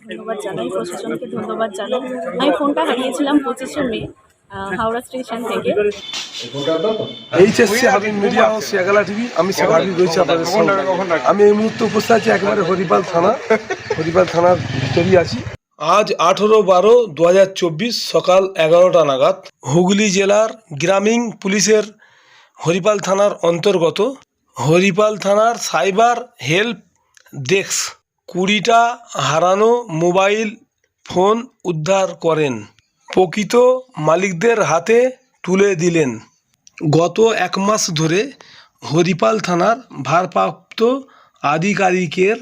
ধন্যবাদ জানাই, প্রশাসনকে ধন্যবাদ জানাই। আমি ফোনটা হারিয়েছিলাম 25শে মে হাওড়া স্টেশন থেকে। এইচএসসি হাবিব মিডিয়া ও শেয়াগালা টিভি, আমি সাহাবি রয়েছি আপনাদের সঙ্গে। আমি এই মুহূর্তে উপস্থিত আছি একেবারে হরিপাল থানার ভিতরেই আছি। আজ 18/12/2024 সকাল 11টা নাগাদ হুগলি জেলার গ্রামীণ পুলিশের হরিপাল থানার অন্তর্গত হরিপাল থানার সাইবার হেল্প ডেস্ক 20টা হারানো মোবাইল ফোন উদ্ধার করেন, প্রকৃত মালিকদের হাতে তুলে দিলেন। গত 1 মাস ধরে হরিপাল থানার ভারপ্রাপ্ত আধিকারিকের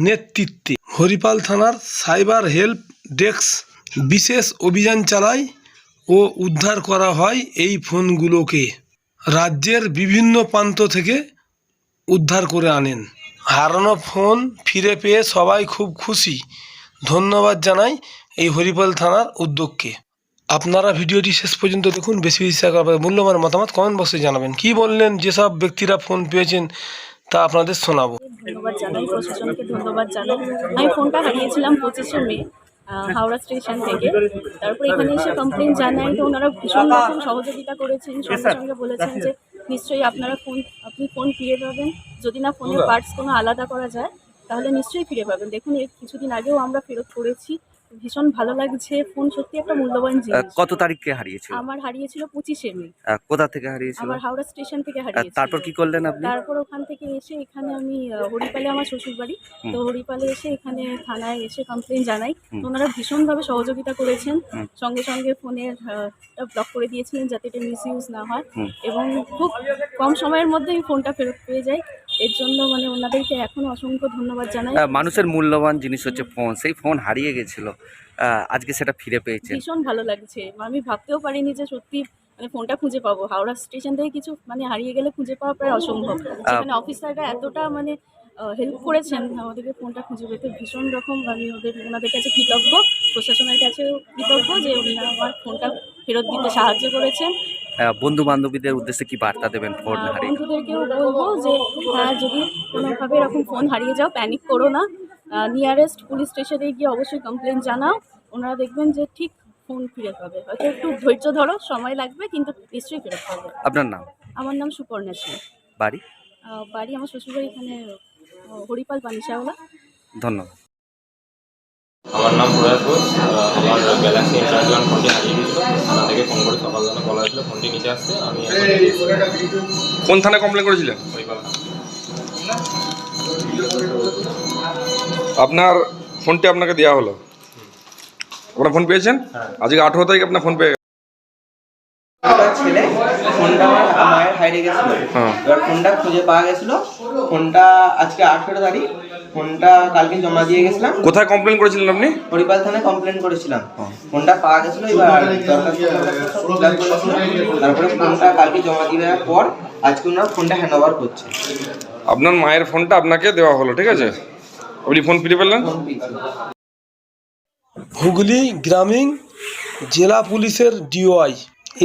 নেতৃত্বে হরিপাল থানার সাইবার হেল্প ডেস্ক বিশেষ অভিযান চালায় ও উদ্ধার করা হয় এই ফোনগুলোকে। রাজ্যের বিভিন্ন প্রান্ত থেকে উদ্ধার করে আনেন। হারানো ফোন ফিরে পেয়ে সবাই খুব খুশি। ধন্যবাদ জানাই এই হরিপাল থানার উদ্যোগকে। আপনারা ভিডিওটি শেষ পর্যন্ত দেখুন, বেশি মূল্যবান মতামত কমেন্ট বক্সে জানাবেন। কি বললেন যেসব ব্যক্তিরা ফোন পেয়েছেন তা আপনাদের শোনাবো। ধন্যবাদ জানাই, প্রশাসনকে ধন্যবাদ জানাই। আমি ফোনটা হারিয়েছিলাম 25শে মে হাওড়া স্টেশন থেকে। তারপর এখানে এসে কমপ্লেন জানাই, তো ওনারা ভীষণ রকম সহযোগিতা করেছেন। সঙ্গে সঙ্গে বলেছেন যে নিশ্চয়ই আপনি ফোন ফিরে পাবেন, যদি না ফোনের পার্টস কোনো আলাদা করা যায় তাহলে নিশ্চয়ই ফিরে পাবেন। দেখুন, এর কিছুদিন আগেও আমরা ফেরত করেছি। ভীষণ ভালো লাগছে। ফোন সত্যি একটা মূল্যবান জিনিস। কত তারিখে হারিয়েছিল? আমার হারিয়েছিল 25শে মে। কোথা থেকে হারিয়েছিল? আমার হাওড়া স্টেশন থেকে হারিয়েছিল। তারপর কি করলেন আপনি? তারপর ওখান থেকে এসে এখানে আমি হরিপালে আমার শ্বশুর বাড়ি, তো হরিপালে এসে এখানে থানায় এসে কমপ্লেন জানাই। তো ওনারা ভীষণভাবে সহযোগিতা করেছেন। সঙ্গে সঙ্গে ফোনের ব্লক করে দিয়েছিলেন যাতে এটা মিসইউজ না হয়, এবং খুব কম সময়ের মধ্যেই ফোনটা ফেরত পেয়ে যায়। এর জন্য মানে ওনাদেরকে এখনো অসংখ্য ধন্যবাদ জানাই। মানুষের মূল্যবান জিনিস হচ্ছে ফোন, সেই ফোন হারিয়ে গেছিল, আজকে সেটা ফিরে পেয়েছে। ভীষণ ভালো লাগছে। আমি ভাবতেও পারিনি যে সত্যি মানে ফোনটা খুঁজে পাবো। হাওড়া স্টেশন থেকে কিছু মানে হারিয়ে গেলে খুঁজে পাওয়া প্রায় অসম্ভব। সেখানে অফিসাররা এতটা মানে হেল্প করেছেন আমাদেরকে ফোনটা খুঁজে পেতে। ভীষণ রকম আমি ওনাদের কাছে কৃতজ্ঞ, প্রশাসনের কাছেও কৃতজ্ঞ যে ওনারা আমার ফোনটা ফেরত দিতে সাহায্য করেছেন। বন্ধু বান্ধবীদের উদ্দেশ্যে কি বার্তা দেবেন? ফোন হারিয়ে বন্ধুদেরকেও বলবো যে যদি কোনোভাবে এরকম ফোন হারিয়ে যাও, প্যানিক করো না, নিয়ারেস্ট পুলিশ স্টেশনে গিয়ে অবশ্যই কমপ্লেন জানাও। ওনারা দেখবেন যে ঠিক ফোন ফিরে পাবে। হয়তো একটু ধৈর্য ধরো, সময় লাগবে, কিন্তু নিশ্চয়ই ফেরত পাবে। আপনার নাম? আমার নাম সুপর্ণা সিং। বাড়ি? বাড়ি আমার শ্বশুরবাড়ি এখানে হরিপাল পানিশাওলা। ধন্যবাদ। আমার নাম প্রয়াস ঘোষ। আমার গ্যালাক্সি ইন্টারভিউ ফোনটি হারিয়ে গেছিলো। থানা থেকে ফোন করে সকালবেলা বলা হয়েছিল ফোনটি নিচে আসতে। আমি কোন থানায় কমপ্লেন করেছিলেন? হরিপাল। আপনার ফোনটি আপনাকে দেওয়া হলো, আপনার ফোন পেয়েছেন? আজকে 18 তারিখ আপনার ফোন পেয়ে ছেলে ফোনটা আমার মায়ের হারিয়ে গেছিল। এবার ফোনটা খুঁজে পাওয়া গেছিল। ফোনটা আজকে 18 তারিখ, ফোনটা কালকে জমা দিয়ে গেছিলাম। কোথায় কমপ্লেন করেছিলেন আপনি? হরিপাল থানায় কমপ্লেন করেছিলাম। ফোনটা পাওয়া গেছিল, এবার তারপরে ফোনটা কালকে জমা দিয়ে দেওয়ার পর আজকে ওনারা ফোনটা হ্যান্ড ওভার করছে। আপনার মায়ের ফোনটা আপনাকে দেওয়া হলো, ঠিক আছে? আপনি ফোন ফিরে পেলেন? হুগলি গ্রামীণ জেলা পুলিশের ডিওআই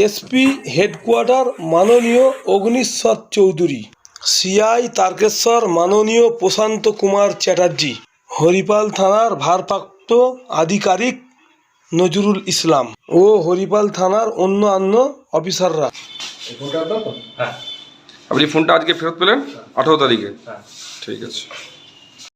এসপি হেডকোয়ার্টার মাননীয় অগ্নিশ্বর চৌধুরী, সিআই তারকেশ্বর মাননীয় প্রশান্ত কুমার চ্যাটার্জি, হরিপাল থানার ভারপ্রাপ্ত আধিকারিক নজরুল ইসলাম ও হরিপাল থানার অন্যান্য অফিসাররা। আপনি ফোনটা আজকে ফেরত পেলেন 18 তারিখে? ঠিক আছে।